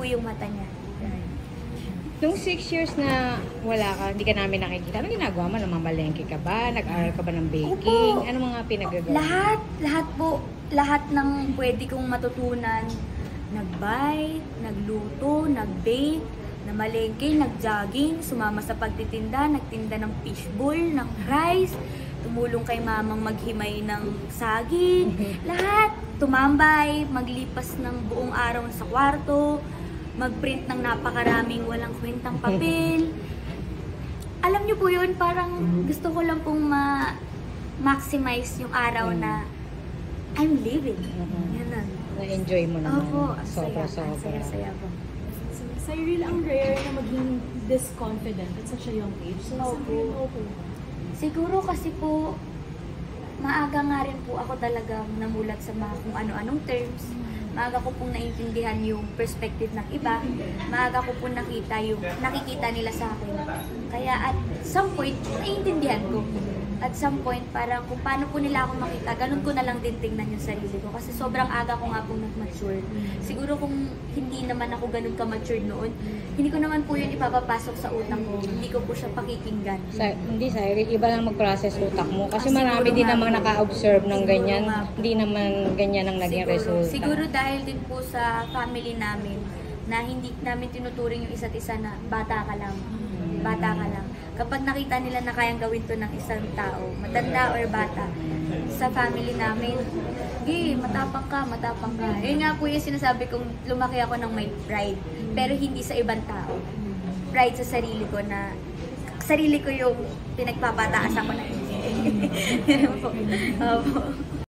po yung mata niya. Nung 6 years na wala ka, hindi ka namin nakikita, ano ginagawa mo? Namamalengke ka ba? Nag-aral ka ba ng baking? Opo. Ano mga pinagagawa? Lahat po. Lahat ng pwede kong matutunan. Nag-bike, nagluto, nag-bake, namalengke, nag-jogging, sumama sa pagtitinda, nagtinda ng fishbowl, ng rice, tumulong kay mamang maghimay ng saging, lahat. Tumambay, maglipas ng buong araw sa kwarto, mag-print ng napakaraming walang kwentang papel. Alam niyo po yun, parang gusto ko lang pong ma-maximize yung araw na I'm living. Yan. Na-enjoy mo naman. Opo, Sobra-sobra. saya po. Cyril, ang rare na maging this confident at such a young age. So, Opo. Siguro kasi po, maaga nga rin po ako talagang namulat sa mga kung ano-anong terms. Maaga ko pong naintindihan yung perspective ng iba. Maaga ko pong nakikita nila sa akin. Kaya at some point, naiintindihan ko. At some point, parang kung paano po nila ako makita, ganun ko na lang din tingnan yung sarili ko. Kasi sobrang aga ko nga pong nag-mature. Siguro kung hindi naman ako ganun ka-mature noon, hindi ko naman po yun ipapapasok sa utak ko. Hindi ko po siya pakikinggan. Hindi, Cyril, iba lang mag-process utak mo. Kasi marami siguro din nga namang po. naka-observe ng Siguro ganyan. nga. Hindi naman ganyan ang naging resulta. Siguro dahil din po sa family namin na hindi namin tinuturing yung isa't isa na bata ka lang. Bata ka lang. Kapag nakita nila na kayang gawin to ng isang tao, matanda or bata, sa family namin, matapang ka, matapang ka. Yun nga po yung sinasabi kong lumaki ako ng may pride, pero hindi sa ibang tao. Pride sa sarili ko na, sarili ko yung pinagpapataas ako na hindi. Opo.